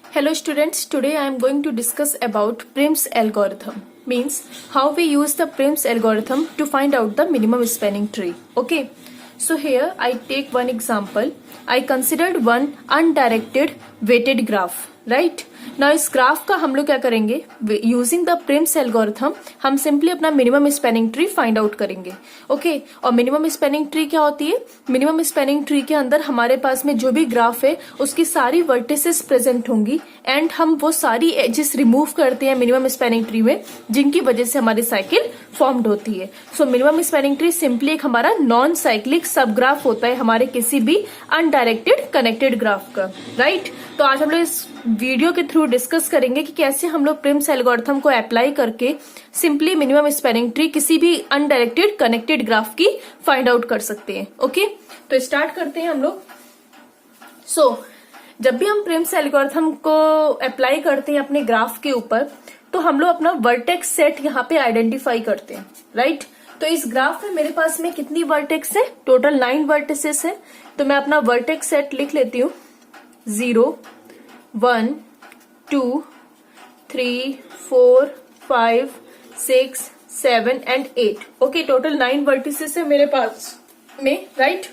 Hello students, today I am going to discuss about Prim's algorithm. Means how we use the Prim's algorithm to find out the minimum spanning tree. Okay, so here I take one example. I considered one undirected weighted graph, right? Now इस graph का हम लोग क्या करेंगे, using the Prim's algorithm हम simply अपना minimum spanning tree find out करेंगे. Okay, और मिनिमम स्पैनिंग ट्री क्या होती है? मिनिमम स्पैनिंग ट्री के अंदर हमारे पास में जो भी ग्राफ है उसकी सारी वर्टिसेस प्रेजेंट होंगी एंड हम वो सारी एजेस रिमूव करते हैं मिनिमम स्पैनिंग ट्री में, जिनकी वजह से हमारी साइकिल फॉर्म्ड होती है. So minimum spanning tree simply एक हमारा नॉन साइक्लिक सब ग्राफ होता है हमारे किसी भी अनडायरेक्टेड कनेक्टेड ग्राफ का, राइट? तो आज हम लोग इस वीडियो के थ्रू डिस्कस करेंगे कि कैसे हम लोग प्रिम्स एल्गोरिथम को अप्लाई करके सिंपली मिनिमम स्पैनिंग ट्री किसी भी अनडायरेक्टेड कनेक्टेड ग्राफ की फाइंड आउट कर सकते हैं. ओके, तो स्टार्ट करते हैं हम लोग. सो जब भी हम प्रिम्स एल्गोरिथम को अप्लाई करते हैं अपने ग्राफ के ऊपर, तो हम लोग अपना वर्टेक्स सेट यहाँ पे आइडेंटिफाई करते हैं, राइट? तो इस ग्राफ में मेरे पास में कितनी वर्टेक्स है? टोटल 9 वर्टिसेस है. तो मैं अपना वर्टेक्स सेट लिख लेती हूँ. 0 1 2 3 4 5 6 7 एंड 8. ओके, टोटल 9 वर्टिसेस है मेरे पास में, राइट?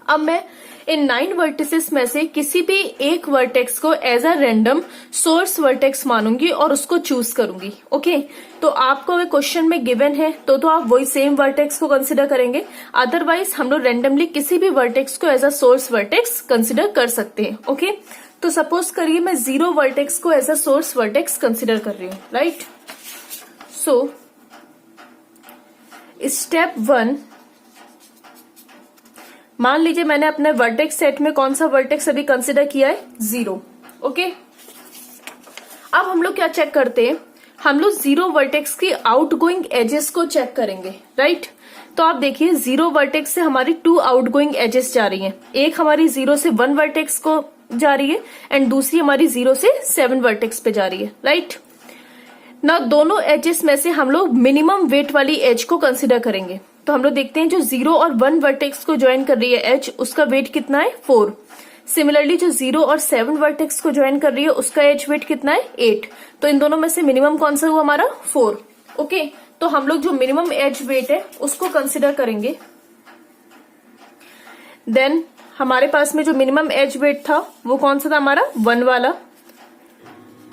अब मैं इन 9 वर्टिसेस में से किसी भी एक वर्टेक्स को as a random source vertex मानूंगी और उसको चूज करूंगी. ओके, तो आपको अगर क्वेश्चन में गिवन है तो आप वही सेम वर्टेक्स को कंसिडर करेंगे. अदरवाइज हम लोग रैंडमली किसी भी वर्टेक्स को as a source vertex consider कर सकते हैं. ओके, तो सपोज करिए मैं 0 वर्टेक्स को as a source vertex consider कर रही हूँ, राइट? सो स्टेप 1, मान लीजिए मैंने अपने वर्टेक्स सेट में कौन सा वर्टेक्स अभी कंसिडर किया है? 0. ओके, अब हम लोग क्या चेक करते हैं? हम लोग 0 वर्टेक्स की आउटगोइंग एजेस को चेक करेंगे, राइट? तो आप देखिए 0 वर्टेक्स से हमारी 2 आउटगोइंग एजेस जा रही हैं. एक हमारी 0 से 1 वर्टेक्स को जा रही है एंड दूसरी हमारी 0 से 7 वर्टेक्स पे जा रही है, राइट? ना दोनों एजेस में से हम लोग मिनिमम वेट वाली एज को कंसिडर करेंगे. तो हम लोग देखते हैं जो 0 और 1 वर्टेक्स को ज्वाइन कर रही है एज, उसका वेट कितना है? 4. सिमिलरली जो 0 और 7 वर्टेक्स को ज्वाइन कर रही है उसका एज वेट कितना है? 8. तो इन दोनों में से मिनिमम कौन सा हुआ हमारा? 4. ओके, तो हम लोग जो मिनिमम एज वेट है उसको कंसिडर करेंगे. देन हमारे पास में जो मिनिमम एज वेट था वो कौन सा था? हमारा 1 वाला.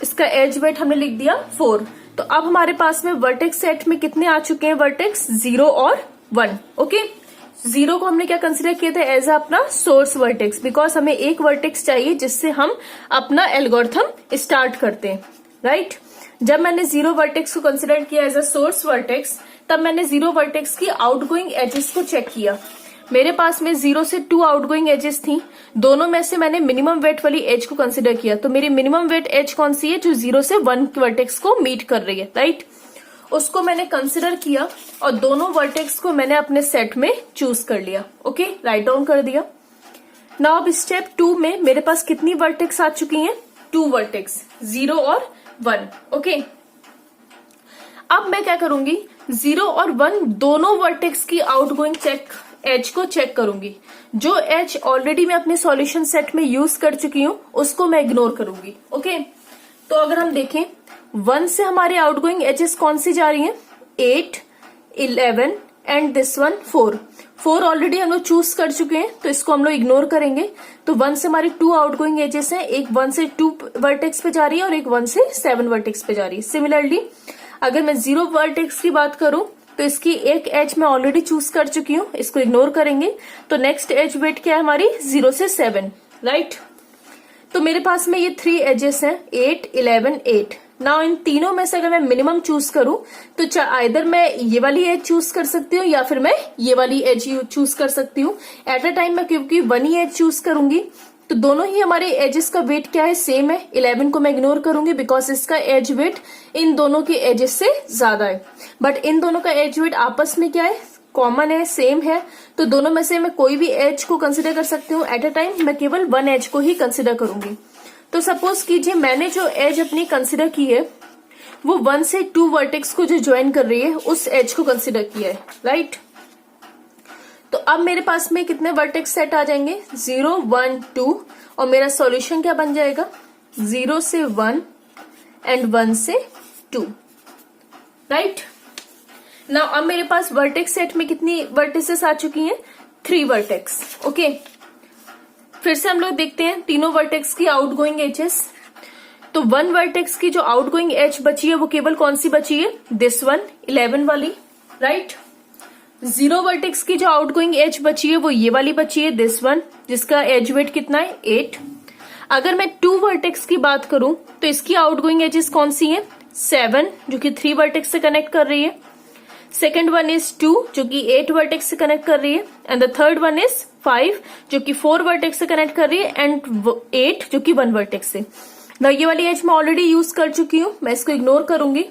इसका एज वेट हमने लिख दिया 4. तो अब हमारे पास में वर्टेक्स सेट में कितने आ चुके हैं वर्टेक्स? 0 और 1. ओके, 0 को हमने क्या कंसिडर किया था? एज अपना सोर्स वर्टेक्स, बिकॉज हमें एक वर्टेक्स चाहिए जिससे हम अपना एल्गोरिथम स्टार्ट करते हैं, राइट? जब मैंने 0 वर्टेक्स को कंसिडर किया एज अ सोर्स वर्टेक्स, तब मैंने 0 वर्टेक्स की आउटगोइंग एजेस को चेक किया. मेरे पास में 0 से 2 आउटगोइंग एजेस थी. दोनों में से मैंने मिनिमम वेट वाली एज को कंसिडर किया. तो मेरी मिनिमम वेट एज कौन सी है? जो 0 से 1 वर्टेक्स को मीट कर रही है, राइट? उसको मैंने कंसिडर किया और दोनों वर्टेक्स को मैंने अपने सेट में चूज कर लिया. ओके, राइट डाउन कर दिया. नाउ अब स्टेप 2 में मेरे पास कितनी वर्टेक्स आ चुकी हैं? 2 वर्टेक्स, 0 और 1. ओके, अब मैं क्या करूंगी? 0 और 1 दोनों वर्टेक्स की आउटगोइंग एज को चेक करूंगी. जो एज ऑलरेडी मैं अपने सॉल्यूशन सेट में यूज कर चुकी हूं उसको मैं इग्नोर करूंगी. ओके, तो अगर हम देखें 1 से हमारे आउटगोइंग एजेस कौन सी जा रही हैं? 8, 11 एंड दिस वन 4. 4 ऑलरेडी हम लोग चूज कर चुके हैं तो इसको हम लोग इग्नोर करेंगे. तो 1 से हमारी 2 आउटगोइंग एजेस हैं. एक 1 से 2 वर्टेक्स पे जा रही है और एक 1 से 7 वर्टेक्स पे जा रही है. सिमिलरली अगर मैं 0 वर्टेक्स की बात करूं तो इसकी एक एज मैं ऑलरेडी चूज कर चुकी हूँ, इसको इग्नोर करेंगे. तो नेक्स्ट एज वेट क्या है हमारी? 0 से 7, राइट? तो मेरे पास में ये 3 एजेस हैं, 8, 11, 8. नाउ इन तीनों में से अगर मैं मिनिमम चूज करूं तो आइदर मैं ये वाली एज चूज कर सकती हूँ या फिर मैं ये वाली एज चूज कर सकती हूँ. एट अ टाइम मैं क्योंकि 1 ही एज चूज करूंगी तो दोनों ही हमारे एजेस का वेट क्या है? सेम है. 11 को मैं इग्नोर करूंगी बिकॉज इसका एज वेट इन दोनों के एजेस से ज्यादा है. बट इन दोनों का एज वेट आपस में क्या है? कॉमन है, सेम है. तो दोनों में से मैं कोई भी एज को कंसिडर कर सकती हूँ. एट अ टाइम मैं केवल 1 एज को ही कंसिडर करूंगी. तो सपोज कीजिए मैंने जो एज अपनी कंसिडर की है वो 1 से 2 वर्टेक्स को जो ज्वाइन कर रही है उस एज को कंसिडर किया है, राइट? तो अब मेरे पास में कितने वर्टेक्स सेट आ जाएंगे? 0, 1, 2 और मेरा सॉल्यूशन क्या बन जाएगा? 0 से 1 एंड 1 से 2, राइट। नाउ अब मेरे पास वर्टेक्स सेट में कितनी वर्टिसेस आ चुकी हैं? 3 वर्टेक्स, ओके। फिर से हम लोग देखते हैं तीनों वर्टेक्स की आउटगोइंग एजेस। तो 1 वर्टेक्स की जो आउटगोइंग एज बची है वो केवल कौन सी बची है? दिस वन, 11 वाली, राइट। 0 वर्टेक्स की जो आउटगोइंग एज बची है वो ये वाली बची है, दिस वन, जिसका एज वेट कितना है? 8। अगर मैं 2 वर्टेक्स की बात करूं तो इसकी आउटगोइंग एजेस कौन सी है? 7, जो कि 3 वर्टेक्स से कनेक्ट कर रही है। सेकेंड वन इज 2, जो कि 8 वर्टेक्स से कनेक्ट कर रही है। And the third one is 5, जो कि 4 वर्टेक्स से कनेक्ट कर रही है। एंड 8, जो कि 1 वर्टेक्स से। ना ये वाली एज मैं ऑलरेडी यूज कर चुकी हूं, मैं इसको इग्नोर करूंगी।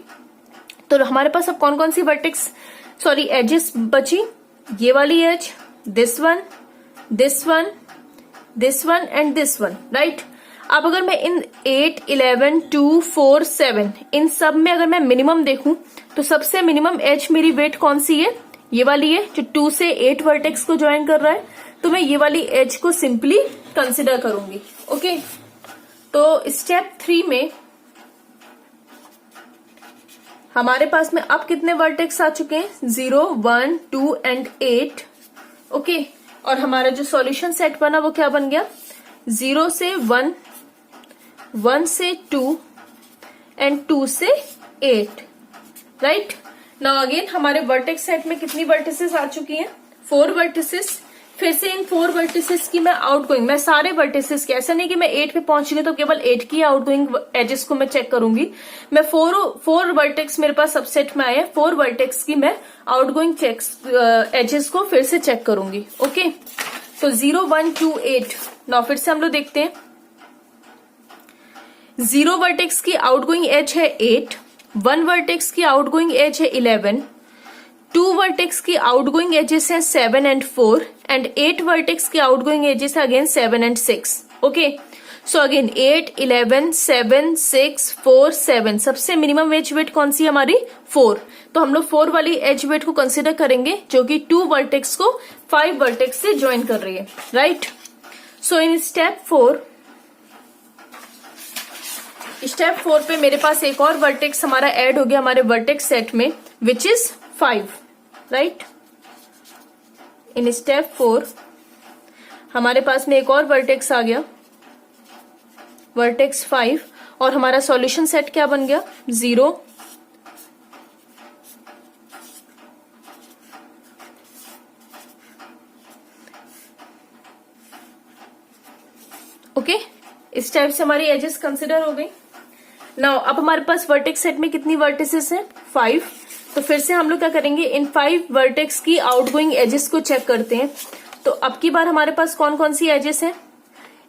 तो हमारे पास अब कौन कौन सी वर्टेक्स एजेस बची? ये वाली edge, this one, this one, this one and this one, right. अब अगर मैं इन 8, 11, 2, 4, 7 इन सब में अगर मैं मिनिमम देखूं तो सबसे मिनिमम एज मेरी वेट कौन सी है? ये वाली है, जो 2 से 8 वर्टेक्स को ज्वाइन कर रहा है। तो मैं ये वाली एज को सिंपली कंसिडर करूंगी, ओके। तो स्टेप 3 में हमारे पास में अब कितने वर्टेक्स आ चुके हैं? 0, 1, 2 एंड 8, ओके। और हमारा जो सॉल्यूशन सेट बना वो क्या बन गया? 0 से 1, 1 से 2 एंड 2 से 8, राइट। नाउ अगेन हमारे वर्टेक्स सेट में कितनी वर्टिसेस आ चुकी हैं? 4 वर्टिसेस। फिर से इन 4 वर्टिसेस की मैं आउटगोइंग, मैं सारे वर्टिसेस की, ऐसा नहीं कि मैं 8 पे पहुंच गई तो केवल 8 की आउटगोइंग एजेस को मैं चेक करूंगी। मैं 4 वर्टेक्स मेरे पास सबसेट में आए हैं, 4 वर्टेक्स की मैं आउटगोइंग एजेस को फिर से चेक करूंगी, ओके। तो 0, 1, 2, 8। नाउ फिर से हम लोग देखते हैं। 0 वर्टेक्स की आउटगोइंग एज है 8, 1 वर्टेक्स की आउटगोइंग एज है 11, 2 वर्टेक्स की आउटगोइंग एजेस है 7 एंड 4 एंड 8 वर्टेक्स की आउटगोइंग एजेस है again 7 and 6, okay. So again 8, 11, 7, 6, 4, 7, सबसे मिनिमम एज वेट कौन सी हमारी? 4। तो हम लोग 4 वाली एज वेट को कंसिडर करेंगे, जो कि 2 वर्टेक्स को 5 वर्टेक्स से ज्वाइन कर रही है, राइट। सो इन स्टेप 4 पे मेरे पास एक और वर्टेक्स हमारा ऐड हो गया हमारे वर्टेक्स सेट में, which is 5, right. In step 4 हमारे पास में एक और वर्टेक्स आ गया, वर्टेक्स 5, और हमारा सॉल्यूशन सेट क्या बन गया? 0, ओके। इस टाइप से हमारी एजेस कंसिडर हो गई। नाउ अब हमारे पास वर्टेक्स सेट में कितनी वर्टिसेस हैं? 5। तो फिर से हम लोग क्या करेंगे, इन 5 वर्टेक्स की आउटगोइंग एजेस को चेक करते हैं। तो अब की बार हमारे पास कौन कौन सी एजेस हैं?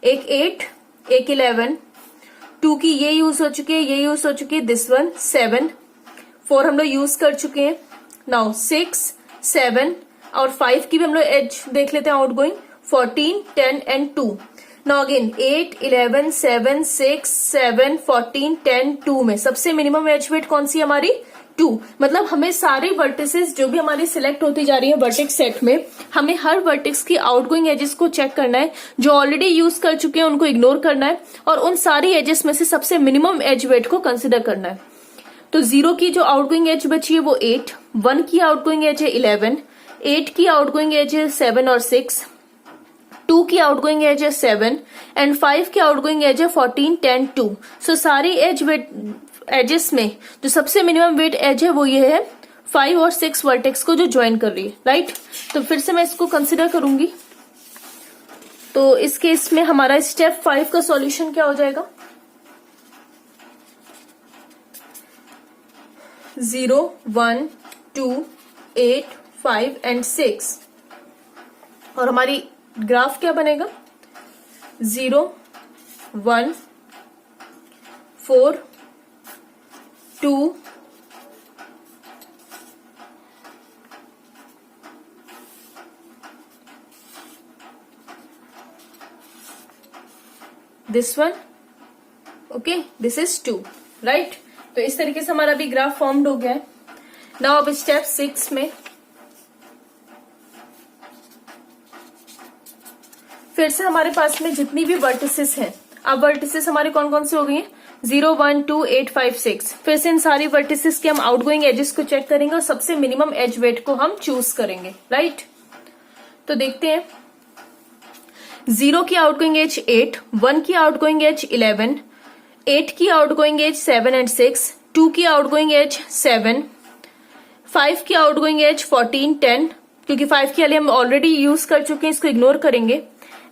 एक 8, एक 11, 2 की ये यूज हो चुकी है, ये यूज हो चुकी है, दिस वन 7, 4 हम लोग यूज कर चुके हैं। नाउ 6, 7 और 5 की भी हम लोग एज देख लेते हैं आउटगोइंग, 14, 10 एंड 2। नाउ अगेन 8, 11, 7, 6, 7, 14, 10, 2 में सबसे मिनिमम एज वेट कौन सी हमारी? 2। मतलब हमें सारे वर्टिसेस जो भी हमारी सिलेक्ट होती जा रही है वर्टेक्स सेट में, हमें हर वर्टेक्स की आउटगोइंग एजेस को चेक करना है। जो ऑलरेडी यूज कर चुके हैं उनको इग्नोर करना है और उन सारी एजेस में से सबसे मिनिमम एज वेट को कंसिडर करना है। तो 0 की जो आउटगोइंग एज बची है वो 8, 1 की आउटगोइंग एज है 11, 8 की आउटगोइंग एज है 7 और 6, 2 की आउटगोइंग एज है 7 एंड 5 की आउटगोइंग एज है 14, 10, 2। सो सारी एज वेट एजेस में जो सबसे मिनिमम वेट एज है वो ये है 5 और 6 वर्टेक्स को जो ज्वाइन कर रही है, राइट। तो फिर से मैं इसको कंसिडर करूंगी। तो इस केस में हमारा स्टेप 5 का सॉल्यूशन क्या हो जाएगा? 0, 1, 2, 8, 5 एंड 6। और हमारी ग्राफ क्या बनेगा? 0, 1, 4, 2, this one, okay, this is 2, right. तो इस तरीके से हमारा भी ग्राफ फॉर्म्ड हो गया है। नाउ अब स्टेप 6 में फिर से हमारे पास में जितनी भी वर्टिसेस हैं अब वर्टिसेस हमारे कौन कौन से हो गई हैं, 0 1 2 8 5 6। फिर से इन सारी वर्टिसेस के हम आउटगोइंग एजेस को चेक करेंगे और सबसे मिनिमम एज वेट को हम चूज करेंगे, राइट। तो देखते हैं, 0 की आउटगोइंग एज 8, 1 की आउटगोइंग एज 11, 8 की आउटगोइंग एज 7 एंड 6, 2 की आउटगोइंग एज 7, 5 की आउटगोइंग एज 14 10, क्योंकि 5 की वाली हम ऑलरेडी यूज कर चुके हैं, इसको इग्नोर करेंगे।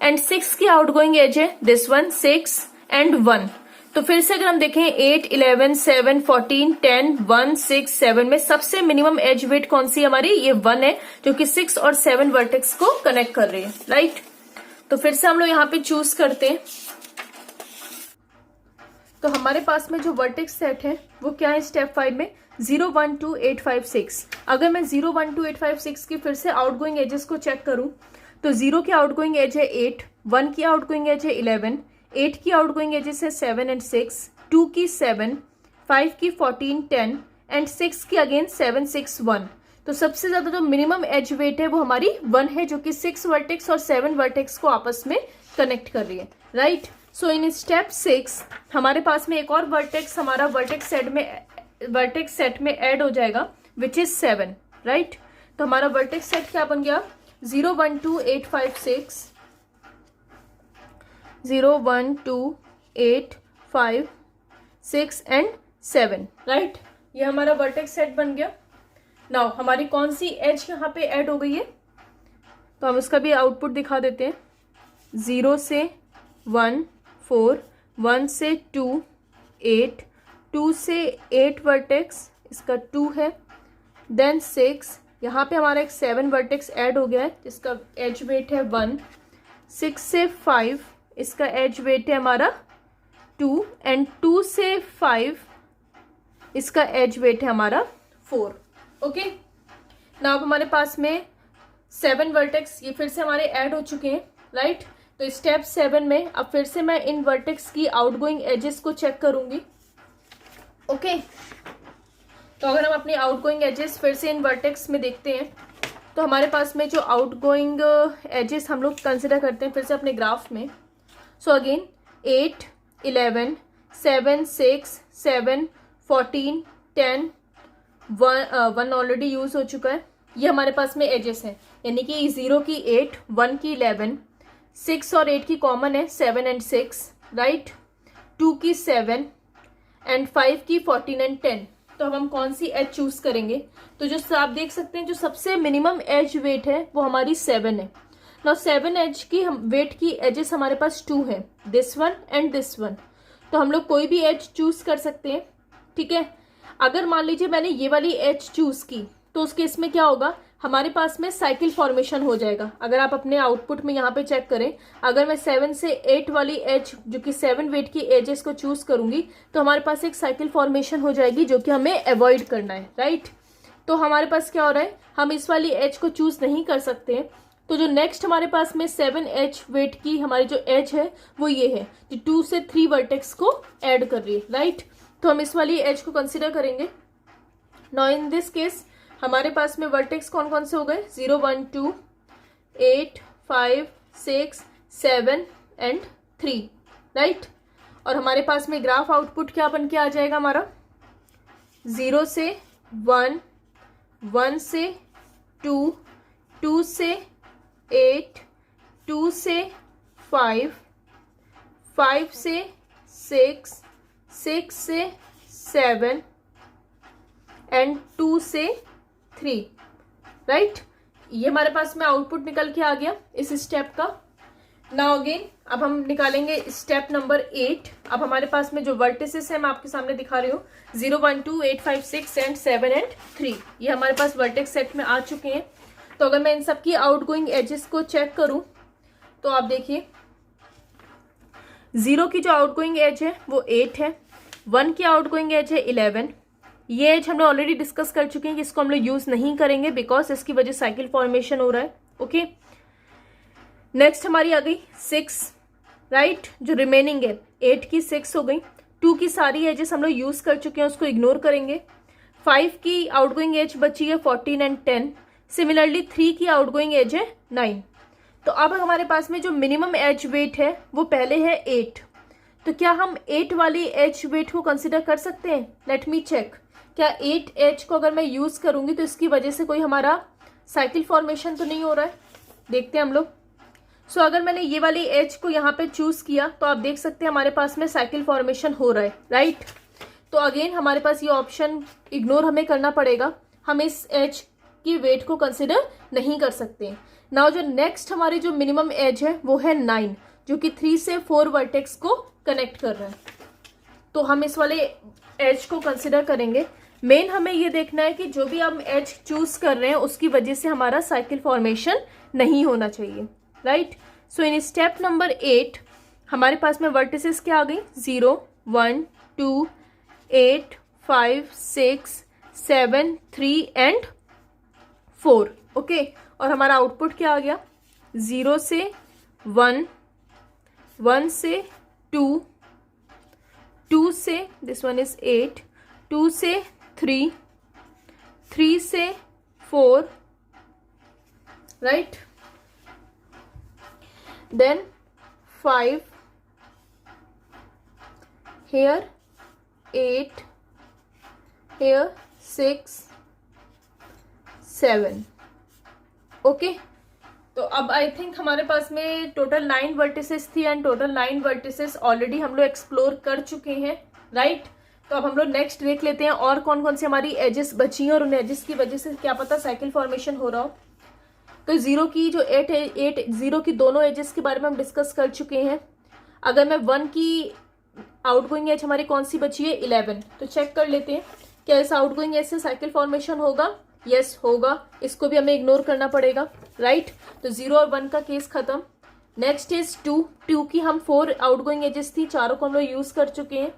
एंड 6 की आउटगोइंग एज है दिस वन, 6 एंड 1। तो फिर से अगर हम देखें 8 11 7 14 10 1 6 7 में सबसे मिनिमम एज वेट कौन सी हमारी, ये 1 है, जो कि 6 और 7 वर्टेक्स को कनेक्ट कर रही है, राइट। तो फिर से हम लोग यहाँ पे चूज करते हैं। तो हमारे पास में जो वर्टेक्स सेट है वो क्या है स्टेप 5 में, 0 1 2 8 5 6। अगर मैं 0 1 2 8 5 6 की फिर से आउटगोइंग एजेस को चेक करूं तो 0 की आउटगोइंग एज है 8, 1 की आउटगोइंग एज है 11, 8 की आउटगोइंग एजेस है 7 एंड 6, 2 की 7, 5 की 14 10 एंड 6 की अगेन 7 6 1। तो सबसे ज्यादा जो मिनिमम एज वेट है वो हमारी 1 है, जो कि 6 वर्टेक्स और 7 वर्टेक्स को आपस में कनेक्ट कर रही है, राइट। सो इन स्टेप 6 हमारे पास में एक और वर्टेक्स हमारा वर्टेक्स सेट में ऐड हो जाएगा, विच इज 7, राइट। तो हमारा वर्टेक्स सेट क्या बन गया, 0 1 2 8 5 6, 0 1 2 8 5 6 एंड 7, राइट। ये हमारा वर्टेक्स सेट बन गया। नाउ हमारी कौन सी एज यहाँ पे ऐड हो गई है, तो हम इसका भी आउटपुट दिखा देते हैं। 0 से 1 4, 1 से 2 8, 2 से 8 वर्टेक्स, इसका 2 है, देन 6, यहाँ पे हमारा एक 7 वर्टेक्स ऐड हो गया है जिसका एज वेट है 1, 6 से 5, इसका एज वेट है हमारा 2 एंड 2 से 5, इसका एज वेट है हमारा 4, ओके। नाउ अब हमारे पास में 7 वर्टेक्स ये फिर से हमारे ऐड हो चुके हैं, राइट। तो स्टेप 7 में अब फिर से मैं इन वर्टेक्स की आउटगोइंग एजेस को चेक करूंगी, ओके। तो अगर हम अपनी आउटगोइंग एजेस फिर से इन वर्टेक्स में देखते हैं तो हमारे पास में जो आउटगोइंग एजेस हम लोग कंसिडर करते हैं फिर से अपने ग्राफ में। सो अगेन 8 11 7 6 7 14 10 1 ऑलरेडी यूज हो चुका है, ये हमारे पास में एजेस हैं, यानी कि 0 की 8, 1 की 11, 6 और 8 की कॉमन है 7 एंड 6, राइट, 2 की 7 एंड 5 की 14 एंड 10। तो अब हम कौन सी एज चूज करेंगे, तो जो आप देख सकते हैं जो सबसे मिनिमम एज वेट है वो हमारी 7 है। नाउ 7 एज की वेट की एजेस हमारे पास 2 है, this one and this one. तो हम लोग कोई भी एज चूज कर सकते हैं, ठीक है। अगर मान लीजिए मैंने ये वाली एज चूज की तो उस केस में क्या होगा, हमारे पास में साइकिल फॉर्मेशन हो जाएगा। अगर आप अपने आउटपुट में यहाँ पे चेक करें, अगर मैं 7 से 8 वाली एज जो कि 7 वेट की एजेस को चूज करूंगी तो हमारे पास एक साइकिल फॉर्मेशन हो जाएगी जो कि हमें अवॉइड करना है, राइट। तो हमारे पास क्या हो रहा है, हम इस वाली एज को चूज नहीं कर सकते। तो जो नेक्स्ट हमारे पास में 7 एज वेट की हमारी जो एज है वो ये है जो 2 से 3 वर्टेक्स को ऐड कर रही है, राइट। तो हम इस वाली एज को कंसिडर करेंगे। नाउ इन दिस केस हमारे पास में वर्टेक्स कौन कौन से हो गए, 0 1 2 8 5 6 7 एंड 3, राइट। और हमारे पास में ग्राफ आउटपुट क्या बन के आ जाएगा हमारा, 0 से 1, 1 से 2, 2 से 8, 2 से 5, 5 से 6, 6 से 7 एंड 2 से 3, राइट। ये हमारे पास में आउटपुट निकल के आ गया इस स्टेप का। नाउ अगेन अब हम निकालेंगे स्टेप नंबर 8। अब हमारे पास में जो वर्टिसेस है मैं आपके सामने दिखा रही हूँ, 0 1 2 8 5 6 एंड 7 एंड 3, ये हमारे पास वर्टेक्स सेट में आ चुके हैं। तो अगर मैं इन सब की आउटगोइंग एजेस को चेक करूं तो आप देखिए 0 की जो आउटगोइंग एज है वो 8 है, 1 की आउटगोइंग एज है 11। ये एज हम लोग ऑलरेडी डिस्कस कर चुके हैं कि इसको हम लोग यूज नहीं करेंगे बिकॉज इसकी वजह साइकिल फॉर्मेशन हो रहा है, ओके। नेक्स्ट हमारी आ गई 6, राइट, जो रिमेनिंग है 8 की 6 हो गई। 2 की सारी एजेस हम लोग यूज कर चुके हैं, उसको इग्नोर करेंगे। 5 की आउटगोइंग एज बची है 14 एंड 10। सिमिलरली 3 की आउटगोइंग एज है 9। तो अब हमारे पास में जो मिनिमम एज वेट है वो पहले है 8। तो क्या हम 8 वाली एज वेट को कंसिडर कर सकते हैं? Let me check. क्या 8 एज को अगर मैं यूज करूंगी तो इसकी वजह से कोई हमारा साइकिल फॉर्मेशन तो नहीं हो रहा है? देखते हैं हम लोग। सो अगर मैंने ये वाली एज को यहाँ पे चूज किया तो आप देख सकते हैं हमारे पास में साइकिल फॉर्मेशन हो रहा है, राइट। तो अगेन हमारे पास ये ऑप्शन इग्नोर हमें करना पड़ेगा, हम इस एज की वेट को कंसिडर नहीं कर सकते। नाउ जो नेक्स्ट हमारी जो मिनिमम एज है वो है 9, जो कि 3 से 4 वर्टेक्स को कनेक्ट कर रहा है। तो हम इस वाले एज को कंसिडर करेंगे। मेन हमें ये देखना है कि जो भी हम एज चूज कर रहे हैं उसकी वजह से हमारा साइकिल फॉर्मेशन नहीं होना चाहिए, right. So in step number 8 हमारे पास में वर्टिसेस क्या आ गई? 0, 1, 2, 8, 5, 6, 7, 3 एंड 4। ओके, और हमारा आउटपुट क्या आ गया? 0 से 1, 1 से 2, 2 से दिस वन इज 8, 2 से 3, 3 से 4, right, then 5 here, 8 here, 6, 7। Okay, तो अब आई थिंक हमारे पास में टोटल 9 वर्टिसेस थी एंड टोटल 9 वर्टिसेस ऑलरेडी हम लोग एक्सप्लोर कर चुके हैं, राइट। तो अब हम लोग नेक्स्ट देख लेते हैं और कौन कौन सी हमारी एजेस बची हैं और उन एजेस की वजह से क्या पता साइकिल फॉर्मेशन हो रहा हो। तो 0 की जो 8 0 की दोनों एजेस के बारे में हम डिस्कस कर चुके हैं। अगर मैं 1 की आउटगोइंग एज हमारी कौन सी बची है? 11। तो चेक कर लेते हैं क्या इस आउटगोइंग एज से साइकिल फॉर्मेशन होगा? यस होगा, इसको भी हमें इग्नोर करना पड़ेगा, राइट। तो 0 और 1 का केस खत्म। नेक्स्ट इज 2 की हम 4 आउटगोइंग एजेस थी, चारों को हम लोग यूज कर चुके हैं।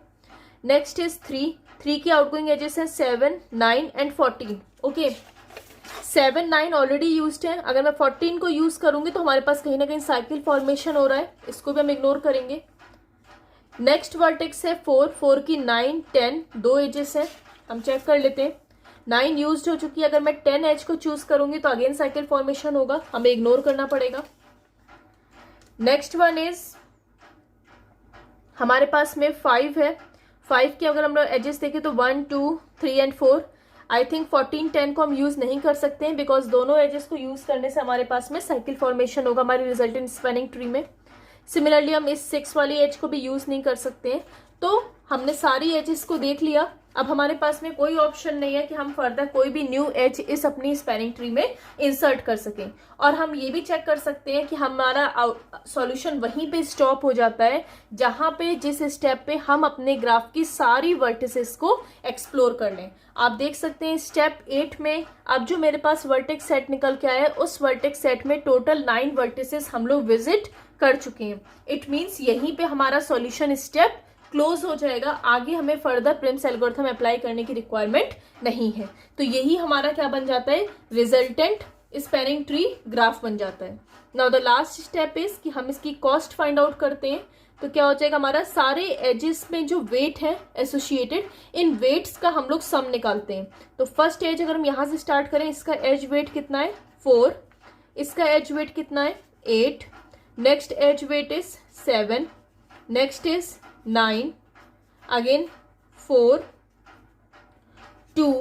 नेक्स्ट इज 3 की आउटगोइंग एजेस हैं 7, 9 एंड 14। ओके, 7, 9 ऑलरेडी यूज्ड है। अगर मैं 14 को यूज करूंगी तो हमारे पास कहीं ना कहीं साइकिल फॉर्मेशन हो रहा है, इसको भी हम इग्नोर करेंगे। नेक्स्ट वर्टेक्स है 4 की 9, 10 दो एजेस है, हम चेक कर लेते हैं। 9 यूज्ड हो चुकी है, अगर मैं 10 एज को चूज करूंगी तो अगेन साइकिल फॉर्मेशन होगा, हमें इग्नोर करना पड़ेगा। नेक्स्ट वन इज हमारे पास में 5 है। 5 की अगर हम लोग एजेस देखें तो 1, 2, 3 एंड 4। आई थिंक 14, 10 को हम यूज नहीं कर सकते हैं बिकॉज दोनों एजेस को यूज करने से हमारे पास में साइकिल फॉर्मेशन होगा हमारी रिजल्टेंट स्पैनिंग ट्री में। सिमिलरली हम इस 6 वाली एज को भी यूज नहीं कर सकते हैं। तो हमने सारी एजेस को देख लिया, अब हमारे पास में कोई ऑप्शन नहीं है कि हम फर्दर कोई भी न्यू एज इस अपनी स्पैनिंग ट्री में इंसर्ट कर सकें। और हम ये भी चेक कर सकते हैं कि हमारा सॉल्यूशन वहीं पे स्टॉप हो जाता है जहां पे जिस स्टेप पे हम अपने ग्राफ की सारी वर्टिसेस को एक्सप्लोर कर लें। आप देख सकते हैं स्टेप 8 में अब जो मेरे पास वर्टेक्स सेट निकल के आया है उस वर्टेक्स सेट में टोटल 9 वर्टिसेस हम लोग विजिट कर चुके हैं। इट मीन्स यहीं पे हमारा सॉल्यूशन स्टेप क्लोज हो जाएगा, आगे हमें फर्दर प्रिम्स एल्गोरिथम अप्लाई करने की रिक्वायरमेंट नहीं है। तो यही हमारा क्या बन जाता है? रिजल्टेंट स्पैनिंग ट्री ग्राफ बन जाता है। Now the last step is कि हम इसकी कॉस्ट फाइंड आउट करते हैं। तो क्या हो जाएगा हमारा सारे एजेस में जो वेट है एसोसिएटेड, इन वेट्स का हम लोग सम निकालते हैं। तो फर्स्ट एज अगर हम यहां से स्टार्ट करें, इसका एज वेट कितना है? 4। इसका एज वेट कितना है? 8। Next edge weight is 7। Next is 9, again 4, 2,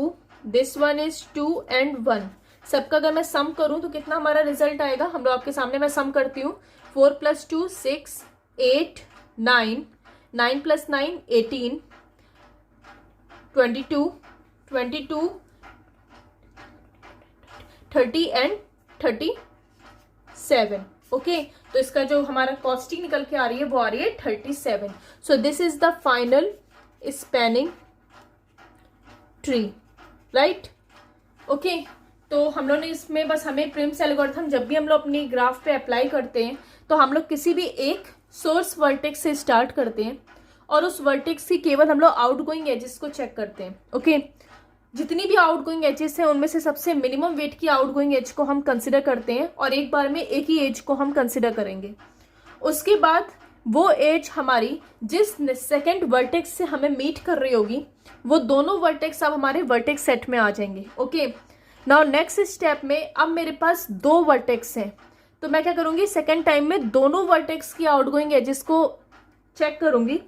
this one is 2 and 1। सबका अगर मैं सम करूं तो कितना हमारा रिजल्ट आएगा? हम लोग आपके सामने मैं सम करती हूँ। 4 + 2 6, 8, 9, 9 + 9 18, 22, 30 एंड 37। ओके, तो इसका जो हमारा कॉस्टिंग निकल के आ रही है वो आ रही है 37। So this is the final spanning tree, right. Okay, तो हम लोग ने इसमें बस हमें प्रिम्स एल्गोरिथम जब भी हम लोग अपनी ग्राफ पे अप्लाई करते हैं तो हम लोग किसी भी एक सोर्स वर्टेक्स से स्टार्ट करते हैं और उस वर्टेक्स की केवल हम लोग आउटगोइंग एजेस को चेक करते हैं। ओके, जितनी भी आउटगोइंग एजेस हैं उनमें से सबसे मिनिमम वेट की आउटगोइंग एज को हम कंसिडर करते हैं और एक बार में एक ही एज को हम कंसिडर करेंगे। उसके बाद वो एज हमारी जिस सेकंड वर्टेक्स से हमें मीट कर रही होगी वो दोनों वर्टेक्स अब हमारे वर्टेक्स सेट में आ जाएंगे। ओके, नाउ नेक्स्ट स्टेप में अब मेरे पास 2 वर्टेक्स हैं तो मैं क्या करूंगी? सेकेंड टाइम में दोनों वर्टेक्स की आउटगोइंग एजेस को चेक करूंगी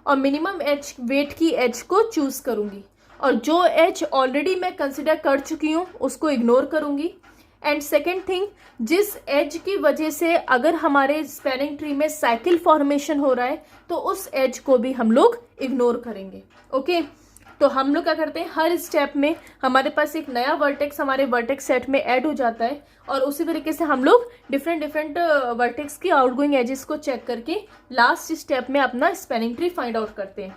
और मिनिमम एज वेट की एज को चूज करूंगी, और जो एज ऑलरेडी मैं कंसिडर कर चुकी हूँ उसको इग्नोर करूंगी। एंड सेकेंड थिंग, जिस एज की वजह से अगर हमारे स्पैनिंग ट्री में साइकिल फॉर्मेशन हो रहा है तो उस एज को भी हम लोग इग्नोर करेंगे। ओके, तो हम लोग क्या करते हैं, हर स्टेप में हमारे पास एक नया वर्टेक्स हमारे वर्टेक्स सेट में ऐड हो जाता है, और उसी तरीके से हम लोग डिफरेंट वर्टेक्स की आउटगोइंग एजेस को चेक करके लास्ट स्टेप में अपना स्पैनिंग ट्री फाइंड आउट करते हैं।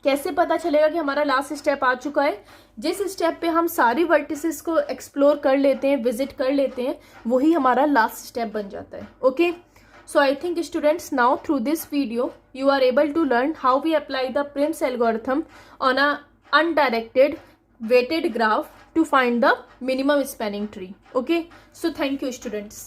कैसे पता चलेगा कि हमारा लास्ट स्टेप आ चुका है? जिस स्टेप पे हम सारी वर्टिसेस को एक्सप्लोर कर लेते हैं, विजिट कर लेते हैं, वही हमारा लास्ट स्टेप बन जाता है। Okay, so I think students, now through this video you are able to learn how we apply the Prim's algorithm on a undirected weighted graph to find the minimum spanning tree. Okay, so thank you students.